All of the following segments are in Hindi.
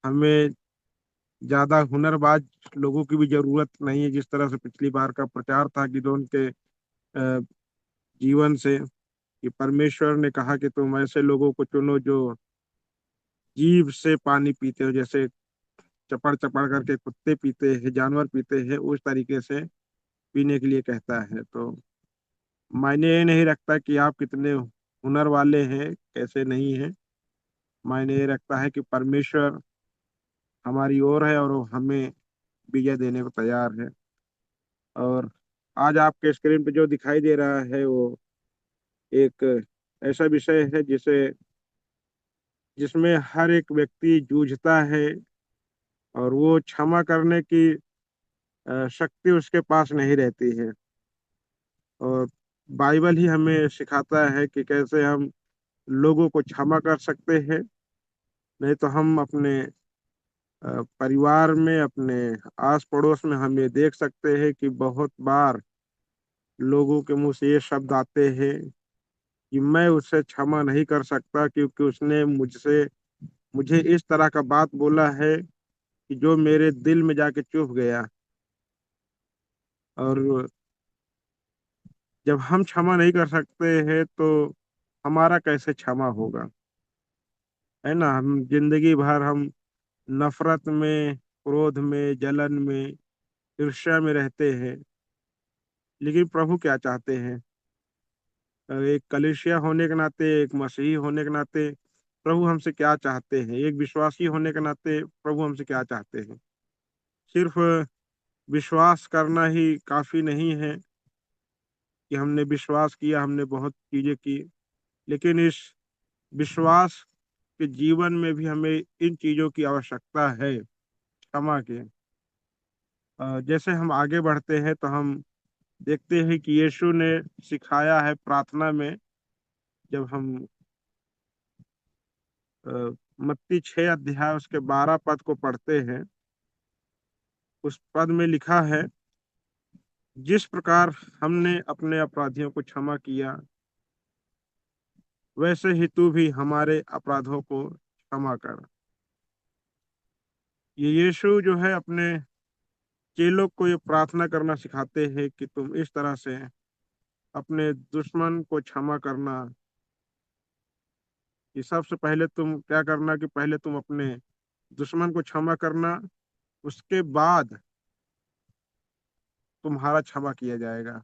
हमें ज्यादा हुनरबाज लोगों की भी जरूरत नहीं है, जिस तरह से पिछली बार का प्रचार था गिदोन के जीवन से, कि परमेश्वर ने कहा कि तुम ऐसे लोगों को चुनो जो जीभ से पानी पीते हो, जैसे चपड़ चपड़ करके कुत्ते पीते हैं, जानवर पीते हैं, उस तरीके से पीने के लिए कहता है। तो मायने ये नहीं रखता कि आप कितने हुनर वाले हैं, कैसे नहीं हैं। मायने ये रखता है कि परमेश्वर हमारी ओर है और वो हमें विजय देने को तैयार है। और आज आपके स्क्रीन पे जो दिखाई दे रहा है वो एक ऐसा विषय है जिसमें हर एक व्यक्ति जूझता है, और वो क्षमा करने की शक्ति उसके पास नहीं रहती है। और बाइबल ही हमें सिखाता है कि कैसे हम लोगों को क्षमा कर सकते हैं। नहीं तो हम अपने परिवार में, अपने आस पड़ोस में हम ये देख सकते हैं कि बहुत बार लोगों के मुंह से ये शब्द आते हैं कि मैं उससे क्षमा नहीं कर सकता, क्योंकि उसने मुझे इस तरह का बात बोला है कि जो मेरे दिल में जाके चुभ गया। और जब हम क्षमा नहीं कर सकते हैं तो हमारा कैसे क्षमा होगा? है ना, हम जिंदगी भर हम नफरत में, क्रोध में, जलन में, ईर्ष्या में रहते हैं। लेकिन प्रभु क्या चाहते हैं? एक कलीसिया होने के नाते, एक मसीही होने के नाते प्रभु हमसे क्या चाहते हैं? एक विश्वासी होने के नाते प्रभु हमसे क्या चाहते हैं? सिर्फ विश्वास करना ही काफी नहीं है कि हमने विश्वास किया, हमने बहुत चीजें की, लेकिन इस विश्वास के जीवन में भी हमें इन चीजों की आवश्यकता है, क्षमा के। जैसे हम आगे बढ़ते हैं तो हम देखते हैं कि यीशु ने सिखाया है प्रार्थना में। जब हम अ, मत्ती 6 अध्याय उसके 12 पद को पढ़ते हैं, उस पद में लिखा है, जिस प्रकार हमने अपने अपराधियों को क्षमा किया, वैसे ही तू भी हमारे अपराधों को क्षमा कर। ये यीशु जो है अपने चेलों को ये प्रार्थना करना सिखाते हैं कि तुम इस तरह से अपने दुश्मन को क्षमा करना। कि सबसे पहले तुम क्या करना, कि पहले तुम अपने दुश्मन को क्षमा करना, उसके बाद तुम्हारा क्षमा किया जाएगा।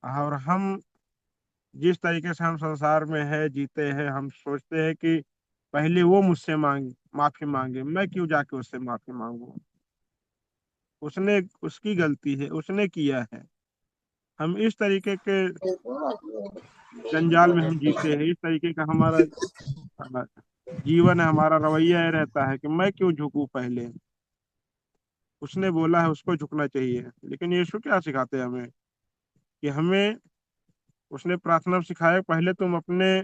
और हम जिस तरीके से हम संसार में है जीते हैं, हम सोचते हैं कि पहले वो मुझसे माफी मांगे, मैं क्यों जाके उससे माफी मांगू? उसने, उसकी गलती है, उसने किया है। हम इस तरीके के जंजाल में हम जीते हैं, इस तरीके का हमारा अ, जीवन है, हमारा रवैया ये रहता है कि मैं क्यों झुकूं पहले, उसने बोला है उसको झुकना चाहिए। लेकिन यीशु क्या सिखाते हैं हमें? कि हमें, उसने प्रार्थना में सिखाया, पहले तुम अपने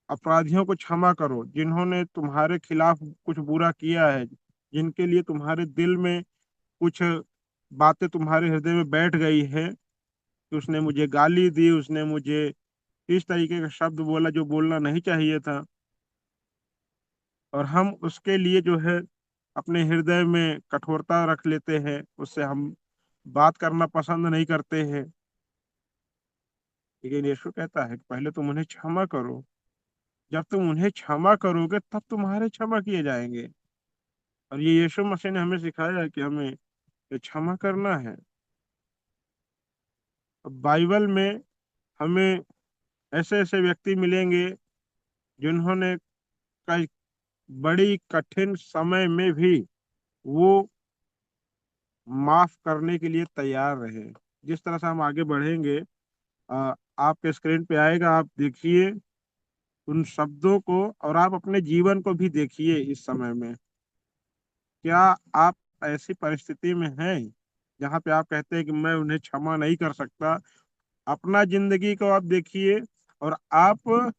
अपराधियों को क्षमा करो, जिन्होंने तुम्हारे खिलाफ कुछ बुरा किया है, जिनके लिए तुम्हारे दिल में कुछ बातें तुम्हारे हृदय में बैठ गई है, कि उसने मुझे गाली दी, उसने मुझे इस तरीके का शब्द बोला जो बोलना नहीं चाहिए था। और हम उसके लिए जो है अपने हृदय में कठोरता रख लेते हैं, उससे हम बात करना पसंद नहीं करते हैं। लेकिन यीशु कहता है कि पहले तुम उन्हें क्षमा करो। जब तुम उन्हें क्षमा करोगे तब तुम्हारे क्षमा किए जाएंगे। और ये यीशु मसीह ने हमें सिखाया है कि हमें ये क्षमा करना है। अब बाइबल में हमें ऐसे ऐसे व्यक्ति मिलेंगे जिन्होंने कई बड़ी कठिन समय में भी वो माफ करने के लिए तैयार रहे। जिस तरह से हम आगे बढ़ेंगे, आपके स्क्रीन पे आएगा, आप देखिए उन शब्दों को, और आप अपने जीवन को भी देखिए इस समय में। क्या आप ऐसी परिस्थिति में हैं जहाँ पे आप कहते हैं कि मैं उन्हें क्षमा नहीं कर सकता? अपना जिंदगी को आप देखिए, और आप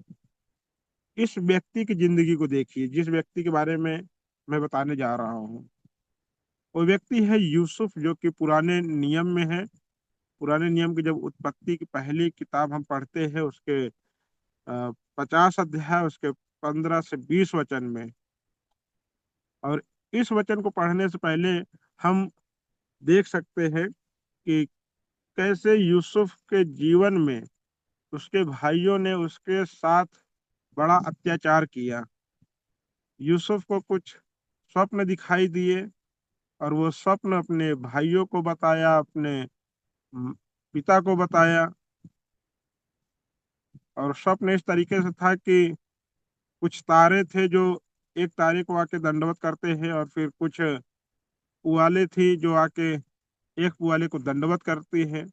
इस व्यक्ति की जिंदगी को देखिए जिस व्यक्ति के बारे में मैं बताने जा रहा हूँ। वो व्यक्ति है यूसुफ, जो कि पुराने नियम में है। पुराने नियम की जब उत्पत्ति की पहली किताब हम पढ़ते हैं, उसके 50 अध्याय, उसके 15 से 20 वचन में। और इस वचन को पढ़ने से पहले हम देख सकते हैं कि कैसे यूसुफ के जीवन में उसके भाइयों ने उसके साथ बड़ा अत्याचार किया। यूसुफ को कुछ स्वप्न दिखाई दिए और वो स्वप्न अपने भाइयों को बताया, अपने म, पिता को बताया। और स्वप्न इस तरीके से था कि कुछ तारे थे जो एक तारे को आके दंडवत करते हैं, और फिर कुछ पुआले थी जो आके एक पुआले को दंडवत करती है।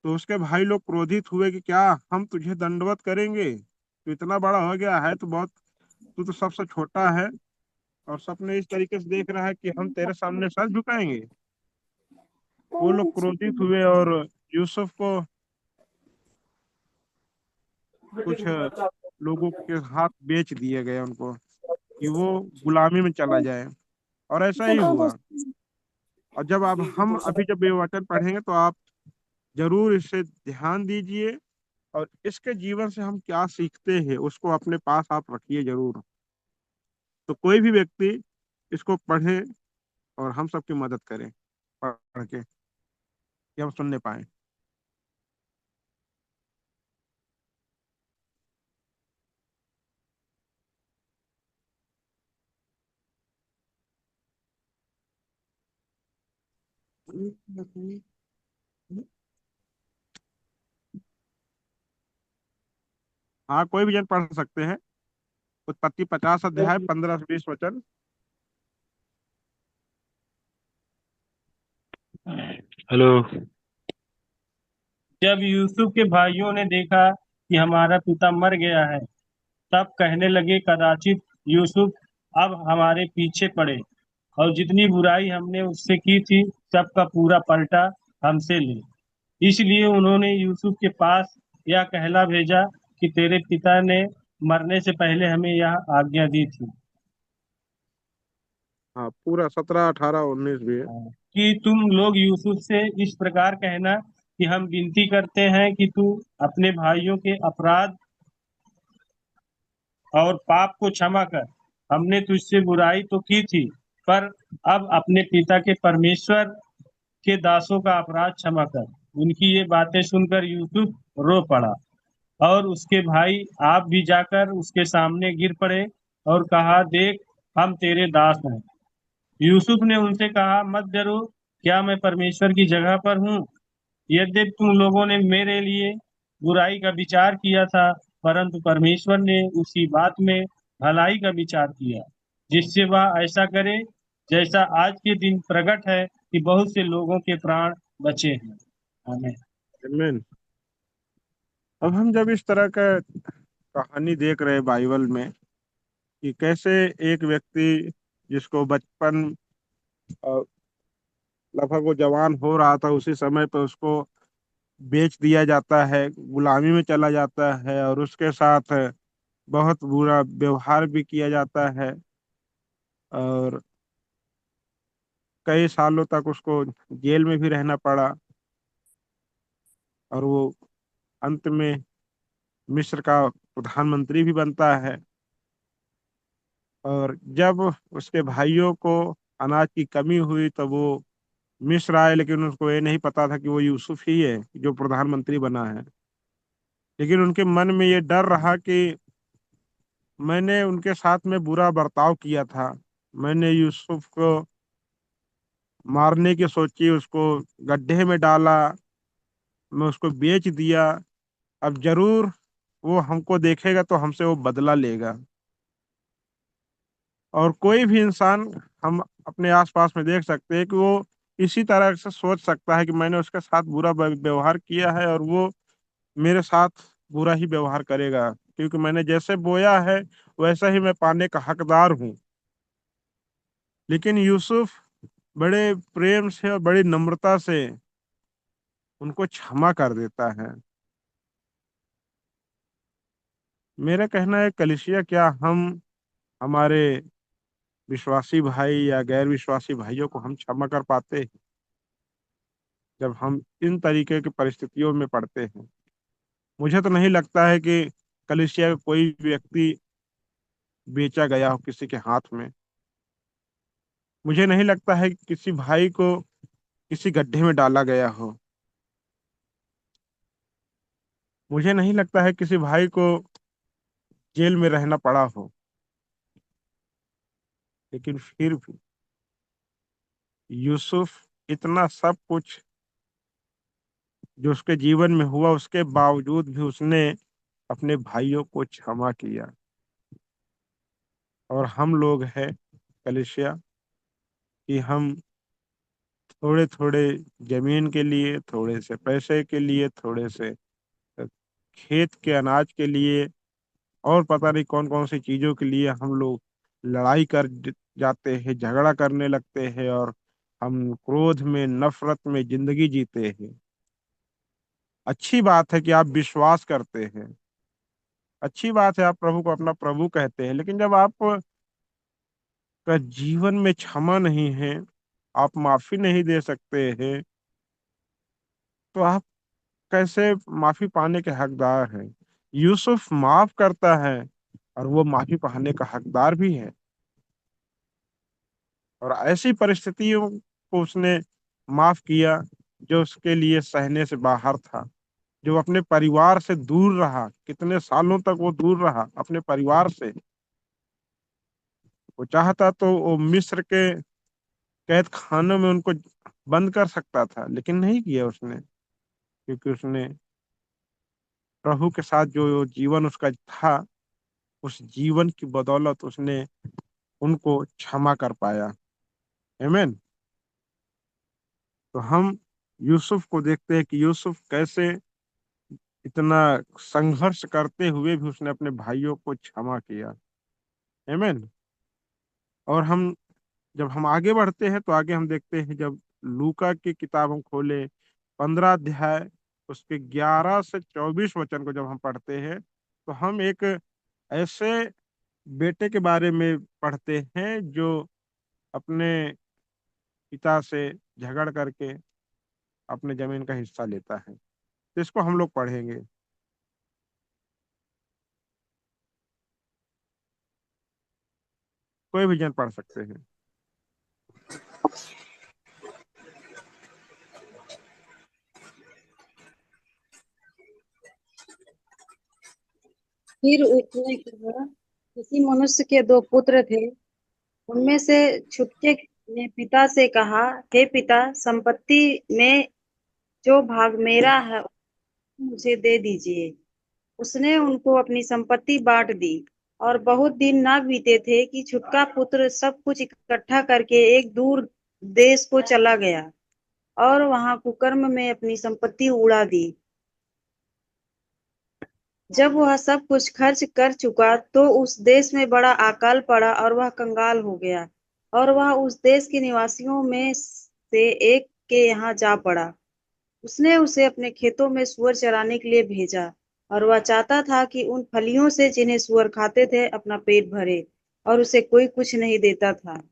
तो उसके भाई लोग क्रोधित हुए कि क्या हम तुझे दंडवत करेंगे? तो इतना बड़ा हो गया है तो बहुत, तू तो सबसे छोटा है और सपने इस तरीके से देख रहा है कि हम तेरे सामने सर झुकाएंगे। वो लोग क्रोधित हुए और यूसुफ को कुछ लोगों के हाथ बेच दिए गए उनको, कि वो गुलामी में चला जाए। और ऐसा ही हुआ। और जब अब हम अभी जब ये वचन पढ़ेंगे तो आप जरूर इसे ध्यान दीजिए, और इसके जीवन से हम क्या सीखते हैं उसको अपने पास आप रखिए जरूर। तो कोई भी व्यक्ति इसको पढ़े और हम सबकी मदद करें पढ़ के, कि हम सुनने पाए। हाँ, कोई भी जन पढ़ सकते हैं। उत्पत्ति 50 अध्याय 15 से 20 वचन। हेलो। जब यूसुफ के भाइयों ने देखा कि हमारा पिता मर गया है, तब कहने लगे, कदाचित यूसुफ अब हमारे पीछे पड़े और जितनी बुराई हमने उससे की थी सबका पूरा पलटा हमसे ले। इसलिए उन्होंने यूसुफ के पास यह कहला भेजा कि तेरे पिता ने मरने से पहले हमें यह आज्ञा दी थी हाँ, पूरा 17, 18, 19 भी है। कि तुम लोग यूसुफ से इस प्रकार कहना कि हम विनती करते हैं कि तू अपने भाइयों के अपराध और पाप को क्षमा कर। हमने तुझसे बुराई तो की थी, पर अब अपने पिता के परमेश्वर के दासों का अपराध क्षमा कर। उनकी ये बातें सुनकर यूसुफ रो पड़ा और उसके भाई आप भी जाकर उसके सामने गिर पड़े और कहा, देख, हम तेरे दास हैं। यूसुफ ने उनसे कहा, मत डरो, क्या मैं परमेश्वर की जगह पर हूँ? यद्यपि तुम लोगों ने मेरे लिए बुराई का विचार किया था, परंतु परमेश्वर ने उसी बात में भलाई का विचार किया, जिससे वह ऐसा करे जैसा आज के दिन प्रकट है कि बहुत से लोगों के प्राण बचे हैं। आमीन। आमीन। अब हम जब इस तरह का कहानी देख रहे हैं बाइबल में, कि कैसे एक व्यक्ति जिसको बचपन अ, लगभग वो जवान हो रहा था उसी समय पे उसको बेच दिया जाता है, गुलामी में चला जाता है, और उसके साथ बहुत बुरा व्यवहार भी किया जाता है। और कई सालों तक उसको जेल में भी रहना पड़ा। और वो अंत में मिस्र का प्रधानमंत्री भी बनता है। और जब उसके भाइयों को अनाज की कमी हुई तो वो मिस्र आए, लेकिन उसको ये नहीं पता था कि वो यूसुफ ही है जो प्रधानमंत्री बना है। लेकिन उनके मन में ये डर रहा कि मैंने उनके साथ में बुरा बर्ताव किया था, मैंने यूसुफ को मारने की सोची, उसको गड्ढे में डाला, मैं उसको बेच दिया। अब जरूर वो हमको देखेगा तो हमसे वो बदला लेगा। और कोई भी इंसान हम अपने आसपास में देख सकते हैं कि वो इसी तरह से सोच सकता है कि मैंने उसके साथ बुरा व्यवहार किया है और वो मेरे साथ बुरा ही व्यवहार करेगा, क्योंकि मैंने जैसे बोया है वैसा ही मैं पाने का हकदार हूँ। लेकिन यूसुफ बड़े प्रेम से और बड़ी नम्रता से उनको क्षमा कर देता है। मेरा कहना है कलिसिया, क्या हम हमारे विश्वासी भाई या गैर विश्वासी भाइयों को हम क्षमा कर पाते हैं जब हम इन तरीके की परिस्थितियों में पड़ते हैं? मुझे तो नहीं लगता है कि कलिसिया का कोई व्यक्ति बेचा गया हो किसी के हाथ में। मुझे नहीं लगता है कि किसी भाई को किसी गड्ढे में डाला गया हो। मुझे नहीं लगता है किसी भाई को जेल में रहना पड़ा हो। लेकिन फिर भी यूसुफ इतना सब कुछ जो उसके जीवन में हुआ, उसके बावजूद भी उसने अपने भाइयों को क्षमा किया। और हम लोग हैं कलिसिया कि हम थोड़े थोड़े जमीन के लिए, थोड़े से पैसे के लिए, थोड़े से खेत के अनाज के लिए, और पता नहीं कौन कौन सी चीजों के लिए हम लोग लड़ाई कर जाते हैं, झगड़ा करने लगते हैं, और हम क्रोध में, नफरत में जिंदगी जीते हैं। अच्छी बात है कि आप विश्वास करते हैं, अच्छी बात है आप प्रभु को अपना प्रभु कहते हैं, लेकिन जब आप का जीवन में क्षमा नहीं है, आप माफी नहीं दे सकते हैं, तो आप कैसे माफी पाने के हकदार हैं? यूसुफ माफ करता है और वो माफी पाने का हकदार भी है। और ऐसी परिस्थितियों को उसने माफ किया जो उसके लिए सहने से बाहर था। जो अपने परिवार से दूर रहा, कितने सालों तक वो दूर रहा अपने परिवार से। वो चाहता तो वो मिस्र के कैद खानों में उनको बंद कर सकता था, लेकिन नहीं किया उसने, क्योंकि उसने प्रभु के साथ जो जीवन उसका था, उस जीवन की बदौलत उसने उनको क्षमा कर पाया। आमीन। तो हम यूसुफ को देखते हैं कि यूसुफ कैसे इतना संघर्ष करते हुए भी उसने अपने भाइयों को क्षमा किया। आमीन। और हम जब हम आगे बढ़ते हैं तो आगे हम देखते हैं, जब लूका की किताब हम खोले 15 अध्याय, उसके 11 से 24 वचन को जब हम पढ़ते हैं, तो हम एक ऐसे बेटे के बारे में पढ़ते हैं जो अपने पिता से झगड़ करके अपने जमीन का हिस्सा लेता है। तो इसको हम लोग पढ़ेंगे। कोई भी जन पढ़ सकते हैं। फिर उसने कहा, किसी मनुष्य के दो पुत्र थे। उनमें से छुटके ने पिता से कहा, हे पिता, संपत्ति में जो भाग मेरा है मुझे दे दीजिए। उसने उनको अपनी संपत्ति बांट दी। और बहुत दिन ना बीते थे कि छुटका पुत्र सब कुछ इकट्ठा करके एक दूर देश को चला गया और वहां कुकर्म में अपनी संपत्ति उड़ा दी। जब वह सब कुछ खर्च कर चुका तो उस देश में बड़ा अकाल पड़ा और वह कंगाल हो गया। और वह उस देश के निवासियों में से एक के यहाँ जा पड़ा। उसने उसे अपने खेतों में सुअर चराने के लिए भेजा। और वह चाहता था कि उन फलियों से जिन्हें सुअर खाते थे अपना पेट भरे। और उसे कोई कुछ नहीं देता था।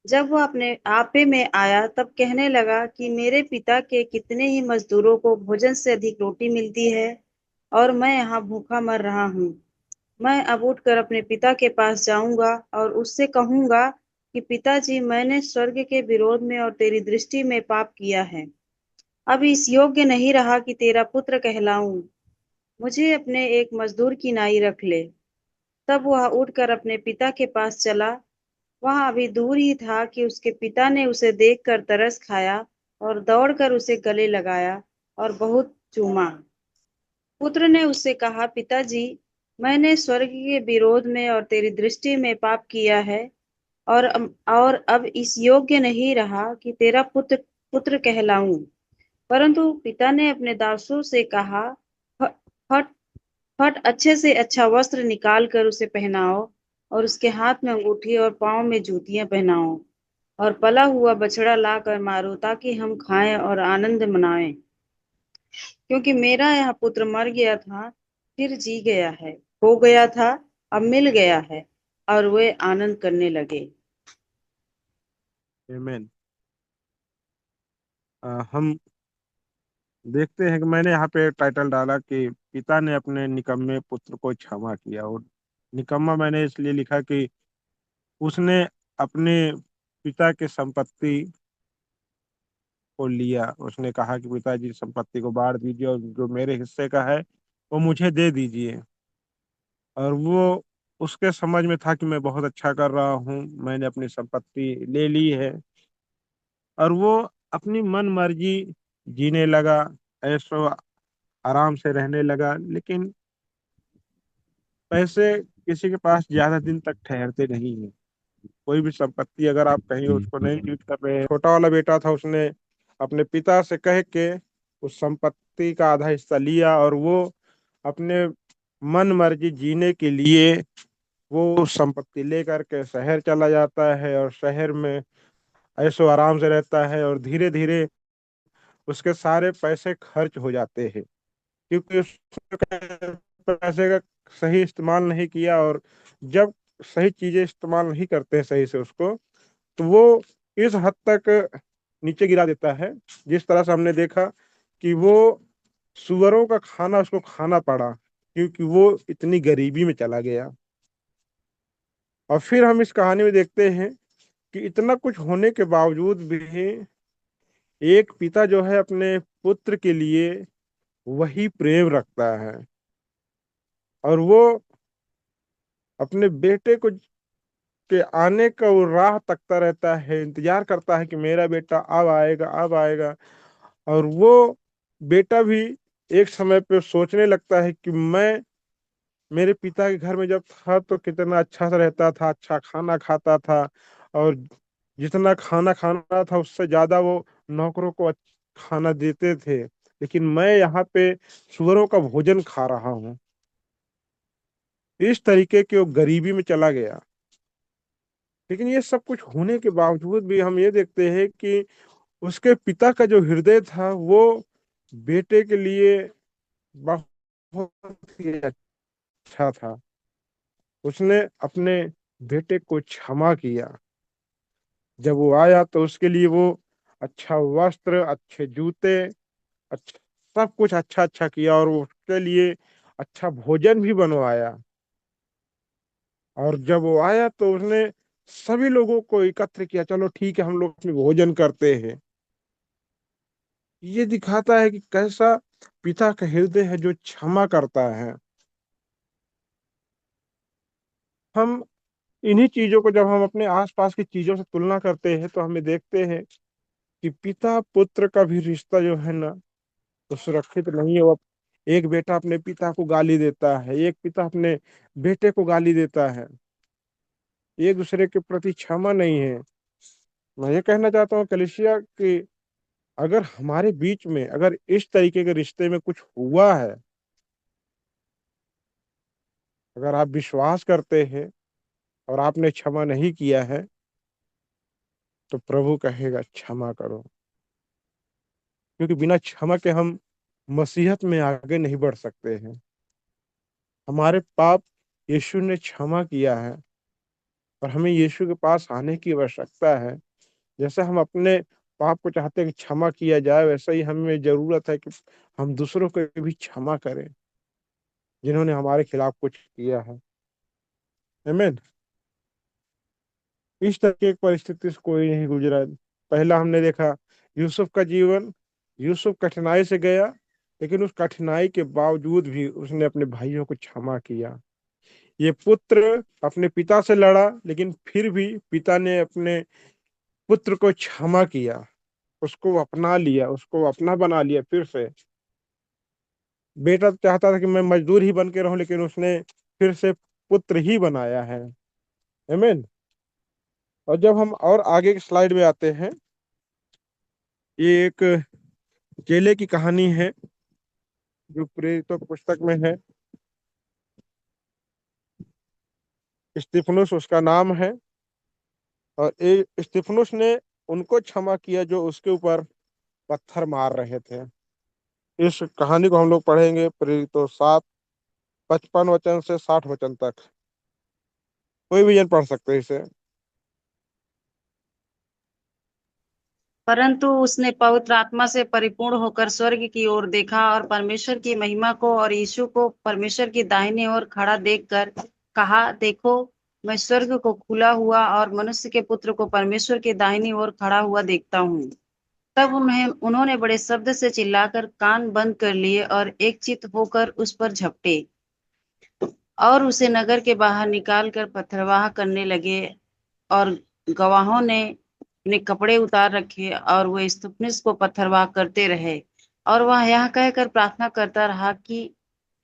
जब वह अपने आपे में आया तब कहने लगा कि मेरे पिता के कितने ही मजदूरों को भोजन से अधिक रोटी मिलती है और मैं यहाँ भूखा मर रहा हूँ। मैं अब उठकर अपने पिता के पास जाऊंगा और उससे कहूंगा कि पिताजी, मैंने स्वर्ग के विरोध में और तेरी दृष्टि में पाप किया है। अब इस योग्य नहीं रहा कि तेरा पुत्र कहलाऊं। मुझे अपने एक मजदूर की नाई रख ले। तब वह उठकर अपने पिता के पास चला। वह अभी दूर ही था कि उसके पिता ने उसे देखकर तरस खाया और दौड़कर उसे गले लगाया और बहुत चूमा। पुत्र ने उससे कहा, पिताजी, मैंने स्वर्ग के विरोध में और तेरी दृष्टि में पाप किया है और अब इस योग्य नहीं रहा कि तेरा पुत्र पुत्र कहलाऊं। परंतु पिता ने अपने दासों से कहा, "फ- फट फट अच्छे से अच्छा वस्त्र निकाल कर उसे पहनाओ और उसके हाथ में अंगूठी और पाँव में जूतियां पहनाओ और पला हुआ बछड़ा ला कर मारो ताकि हम खाएं और आनंद मनाएं। क्योंकि मेरा यह पुत्र मर गया था, फिर जी गया है, खो गया था, अब मिल गया है। और वे आनंद करने लगे। आमीन। हम देखते हैं कि मैंने यहाँ पे टाइटल डाला कि पिता ने अपने निकम्मे पुत्र को क्षमा किया। और निकम्मा मैंने इसलिए लिखा कि उसने अपने पिता की संपत्ति को लिया। उसने कहा कि पिताजी संपत्ति को बांट दीजिए और जो मेरे हिस्से का है वो मुझे दे दीजिए। और वो उसके समझ में था कि मैं बहुत अच्छा कर रहा हूँ, मैंने अपनी संपत्ति ले ली है। और वो अपनी मन मर्जी जीने लगा, ऐशो आराम से रहने लगा। लेकिन पैसे किसी के पास ज्यादा दिन तक ठहरते नहीं है। कोई भी संपत्ति अगर आप कहीं उसको नहीं यूज कर रहे हैं, छोटा वाला बेटा था, उसने अपने पिता से कह के उस संपत्ति का आधा हिस्सा लिया और वो अपने मन मर्जी जीने के लिए वो संपत्ति लेकर के शहर चला जाता है और शहर में ऐशो आराम से रहता है। और धीरे धीरे उसके सारे पैसे खर्च हो जाते हैं, क्योंकि उसने पैसे का सही इस्तेमाल नहीं किया। और जब सही चीजें इस्तेमाल नहीं करते हैं सही से उसको, तो वो इस हद तक नीचे गिरा देता है। जिस तरह से हमने देखा कि वो सुअरों का खाना उसको खाना पड़ा, क्योंकि वो इतनी गरीबी में चला गया। और फिर हम इस कहानी में देखते हैं कि इतना कुछ होने के बावजूद भी एक पिता जो है अपने पुत्र के लिए वही प्रेम रखता है। और वो अपने बेटे को के आने का वो राह तकता रहता है, इंतजार करता है कि मेरा बेटा अब आएगा अब आएगा। और वो बेटा भी एक समय पे सोचने लगता है कि मैं मेरे पिता के घर में जब था तो कितना अच्छा सा रहता था, अच्छा खाना खाता था। और जितना खाना खाना था उससे ज्यादा वो नौकरों को खाना देते थे। लेकिन मैं यहाँ पे सुअरों का भोजन खा रहा हूँ। इस तरीके के वो गरीबी में चला गया। लेकिन ये सब कुछ होने के बावजूद भी हम ये देखते हैं कि उसके पिता का जो हृदय था वो बेटे के लिए बहुत ही अच्छा था। उसने अपने बेटे को क्षमा किया। जब वो आया तो उसके लिए वो अच्छा वस्त्र, अच्छे जूते, अच्छा सब कुछ अच्छा अच्छा किया और वो उसके लिए अच्छा भोजन भी बनवाया। और जब वो आया तो उसने सभी लोगों को एकत्र किया, चलो ठीक है हम लोग इसमें भोजन करते हैं। ये दिखाता है कि कैसा पिता का हृदय है जो क्षमा करता है। हम इन्हीं चीजों को जब हम अपने आसपास की चीजों से तुलना करते हैं तो हमें देखते हैं कि पिता पुत्र का भी रिश्ता जो है ना तो सुरक्षित नहीं है। वो एक बेटा अपने पिता को गाली देता है, एक पिता अपने बेटे को गाली देता है, एक दूसरे के प्रति क्षमा नहीं है। मैं ये कहना चाहता हूँ कलिसिया कि अगर हमारे बीच में अगर इस तरीके के रिश्ते में कुछ हुआ है, अगर आप विश्वास करते हैं और आपने क्षमा नहीं किया है, तो प्रभु कहेगा क्षमा करो। क्योंकि बिना क्षमा के हम मसीहत में आगे नहीं बढ़ सकते हैं। हमारे पाप यीशु ने क्षमा किया है और हमें यीशु के पास आने की आवश्यकता है। जैसे हम अपने पाप को चाहते हैं कि क्षमा किया जाए, वैसे ही हमें जरूरत है कि हम दूसरों को भी क्षमा करें जिन्होंने हमारे खिलाफ कुछ किया है। आमीन। इस तरह की परिस्थिति से कोई नहीं गुजरा। पहला हमने देखा यूसुफ का जीवन। यूसुफ कठिनाई से गया, लेकिन उस कठिनाई के बावजूद भी उसने अपने भाइयों को क्षमा किया। ये पुत्र अपने पिता से लड़ा, लेकिन फिर भी पिता ने अपने पुत्र को क्षमा किया, उसको अपना लिया, उसको अपना बना लिया फिर से। बेटा तो चाहता था कि मैं मजदूर ही बन के रहूं, लेकिन उसने फिर से पुत्र ही बनाया है। आमीन। और जब हम और आगे की स्लाइड में आते हैं, ये एक चेले की कहानी है जो प्रेरितों की पुस्तक में है। स्तिफनुस उसका नाम है। और स्तिफनुस ने उनको क्षमा किया जो उसके ऊपर पत्थर मार रहे थे। इस कहानी को हम लोग पढ़ेंगे प्रेरितों 7:55 से 60 तक। कोई भी जन पढ़ सकते हैं इसे। परंतु उसने पवित्र आत्मा से परिपूर्ण होकर स्वर्ग की ओर देखा और परमेश्वर की महिमा को और यीशु को परमेश्वर की दाहिने ओर खड़ा देखकर कहा, देखो, मैं स्वर्ग को खुला हुआ और मनुष्य के पुत्र को परमेश्वर के दाहिनी ओर खड़ा हुआ देखता हूँ। तब उन्होंने बड़े शब्द से चिल्लाकर कान बंद कर लिए और एक चित्त होकर उस पर झपटे और उसे नगर के बाहर निकाल कर पथरवाह करने लगे। और गवाहों ने अपने कपड़े उतार रखे और वे स्तुपनिस को पथरवाह करते रहे। और वह यह कहकर प्रार्थना करता रहा कि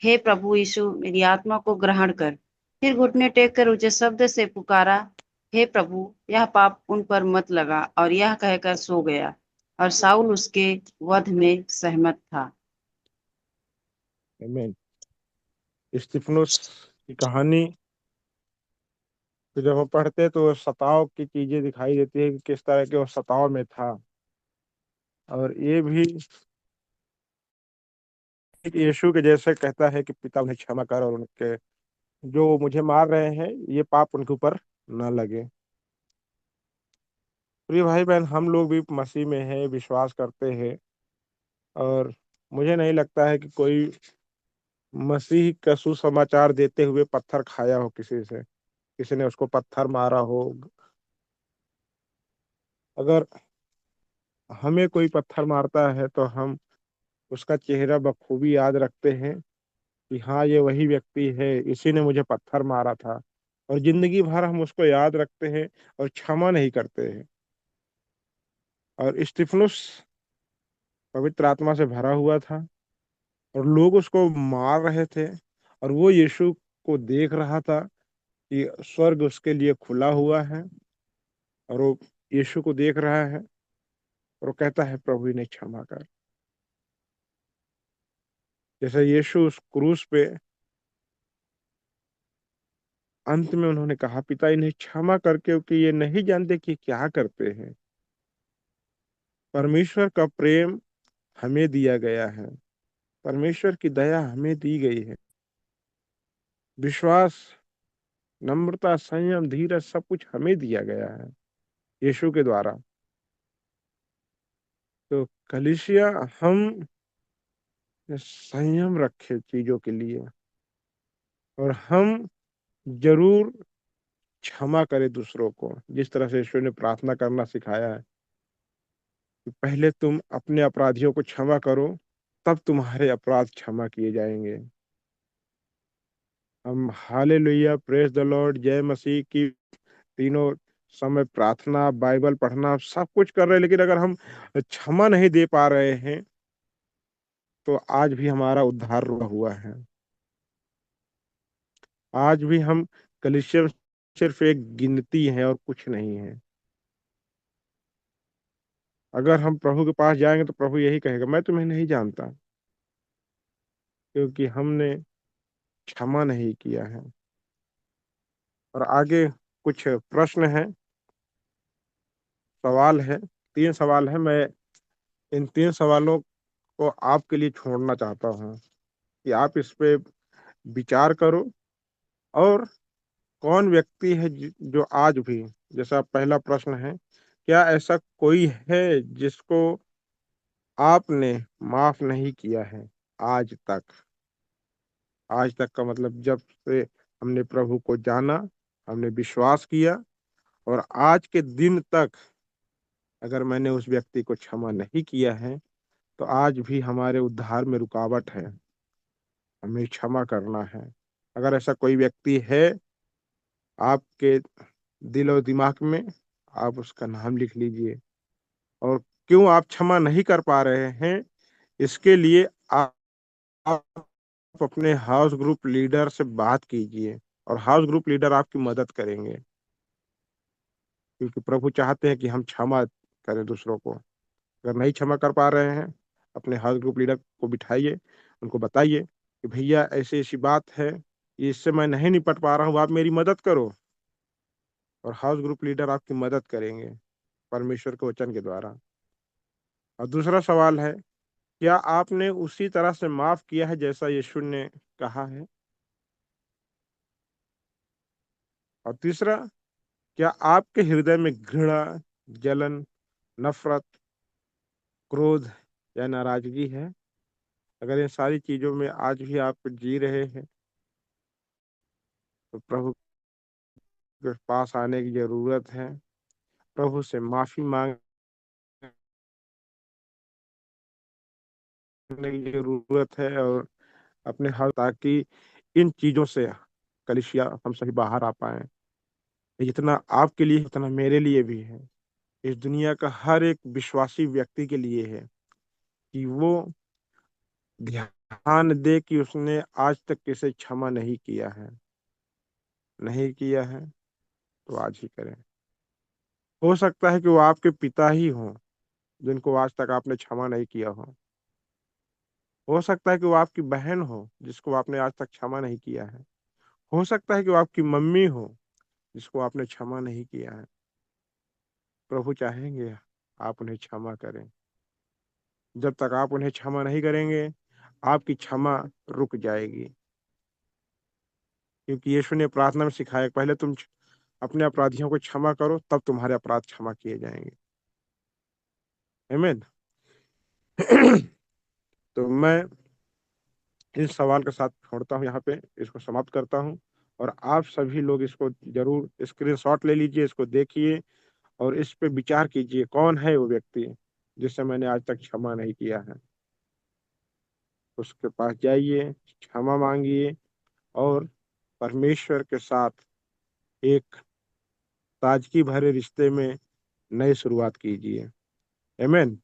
हे प्रभु यीशु, मेरी आत्मा को ग्रहण कर। फिर घुटने टेक कर ऊंचे शब्द से पुकारा, हे प्रभु, यह पाप उन पर मत लगा। और यह कहकर सो गया। और साउल उसके वध में सहमत था। आमीन। स्तिफनुस की कहानी तो जब हम पढ़ते हैं तो सताव की चीजें दिखाई देती है कि किस तरह के वो सताव में था। और ये भी एक यीशु के जैसे कहता है कि पिता उन्हें क्षमा कर और उनके जो मुझे मार रहे हैं ये पाप उनके ऊपर न लगे। प्रिय भाई बहन, हम लोग भी मसीह में हैं, विश्वास करते हैं। और मुझे नहीं लगता है कि कोई मसीह का सुसमाचार देते हुए पत्थर खाया हो किसी से, किसी ने उसको पत्थर मारा हो। अगर हमें कोई पत्थर मारता है तो हम उसका चेहरा बखूबी याद रखते हैं कि हाँ, ये वही व्यक्ति है, इसी ने मुझे पत्थर मारा था। और जिंदगी भर हम उसको याद रखते हैं और क्षमा नहीं करते हैं। और स्तिफनुस पवित्र आत्मा से भरा हुआ था और लोग उसको मार रहे थे और वो यीशु को देख रहा था कि स्वर्ग उसके लिए खुला हुआ है। और वो यीशु को देख रहा है और वो कहता है, प्रभु इन्हें क्षमा कर। जैसे यीशु उस क्रूस पे अंत में उन्होंने कहा, पिता इन्हें क्षमा कर, क्योंकि ये नहीं जानते कि क्या करते हैं। परमेश्वर का प्रेम हमें दिया गया है, परमेश्वर की दया हमें दी गई है। विश्वास, नम्रता, संयम, धीरज सब कुछ हमें दिया गया है यीशु के द्वारा। तो कलीसिया, हम संयम रखे चीजों के लिए और हम जरूर क्षमा करें दूसरों को, जिस तरह से यीशु ने प्रार्थना करना सिखाया है कि पहले तुम अपने अपराधियों को क्षमा करो, तब तुम्हारे अपराध क्षमा किए जाएंगे। हम हालेलुया, प्रेज द लॉर्ड, जय मसीह की तीनों समय प्रार्थना, बाइबल पढ़ना, सब कुछ कर रहे हैं, लेकिन अगर हम क्षमा नहीं दे पा रहे हैं तो आज भी हमारा उद्धार रुका हुआ है। आज भी हम कलीसिया सिर्फ एक गिनती है और कुछ नहीं है। अगर हम प्रभु के पास जाएंगे तो प्रभु यही कहेगा, मैं तुम्हें नहीं जानता, क्योंकि हमने क्षमा नहीं किया है। और आगे कुछ प्रश्न है, सवाल है, 3 सवाल है। मैं इन 3 सवालों को आपके लिए छोड़ना चाहता हूँ कि आप इस पे विचार करो। और कौन व्यक्ति है जो आज भी, जैसा पहला प्रश्न है, क्या ऐसा कोई है जिसको आपने माफ नहीं किया है आज तक? आज तक का मतलब जब से हमने प्रभु को जाना, हमने विश्वास किया, और आज के दिन तक अगर मैंने उस व्यक्ति को क्षमा नहीं किया है तो आज भी हमारे उद्धार में रुकावट है। हमें क्षमा करना है। अगर ऐसा कोई व्यक्ति है आपके दिल और दिमाग में, आप उसका नाम लिख लीजिए। और क्यों आप क्षमा नहीं कर पा रहे हैं, इसके लिए आप अपने हाउस ग्रुप लीडर से बात कीजिए और हाउस ग्रुप लीडर आपकी मदद करेंगे, क्योंकि प्रभु चाहते हैं कि हम क्षमा करें दूसरों को। अगर नहीं क्षमा कर पा रहे हैं, अपने हाउस ग्रुप लीडर को बिठाइए, उनको बताइए कि भैया ऐसी ऐसी बात है, इससे मैं नहीं निपट पा रहा हूँ, आप मेरी मदद करो। और हाउस ग्रुप लीडर आपकी मदद करेंगे परमेश्वर के वचन के द्वारा। और दूसरा सवाल है, क्या आपने उसी तरह से माफ किया है जैसा यीशु ने कहा है? और तीसरा, क्या आपके हृदय में घृणा, जलन, नफरत, क्रोध या नाराजगी है? अगर इन सारी चीजों में आज भी आप जी रहे हैं तो प्रभु के पास आने की जरूरत है, प्रभु से माफी मांगने की जरूरत है, और अपने हर, ताकि इन चीजों से कलिसिया हम सभी बाहर आ पाए। जितना आपके लिए उतना मेरे लिए भी है, इस दुनिया का हर एक विश्वासी व्यक्ति के लिए है, कि वो ध्यान दे कि उसने आज तक किसे क्षमा नहीं किया है। नहीं किया है तो आज ही करें। हो सकता है कि वो आपके पिता ही हों जिनको आज तक आपने क्षमा नहीं किया हो सकता है कि वो आपकी बहन हो जिसको आपने आज तक क्षमा नहीं किया है। हो सकता है कि वो आपकी मम्मी हो जिसको आपने क्षमा नहीं किया है। प्रभु चाहेंगे आप उन्हें क्षमा करें। जब तक आप उन्हें क्षमा नहीं करेंगे, आपकी क्षमा रुक जाएगी। क्योंकि यीशु ने प्रार्थना में सिखाया, पहले तुम अपने अपराधियों को क्षमा करो, तब तुम्हारे अपराध क्षमा किए जाएंगे। आमीन। तो मैं इस सवाल के साथ छोड़ता हूँ, यहाँ पे इसको समाप्त करता हूँ। और आप सभी लोग इसको जरूर स्क्रीनशॉट ले लीजिए, इसको देखिए और इस पे विचार कीजिए, कौन है वो व्यक्ति जिससे मैंने आज तक क्षमा नहीं किया है। उसके पास जाइए, क्षमा मांगिए, और परमेश्वर के साथ एक ताजगी भरे रिश्ते में नई शुरुआत कीजिए। आमीन।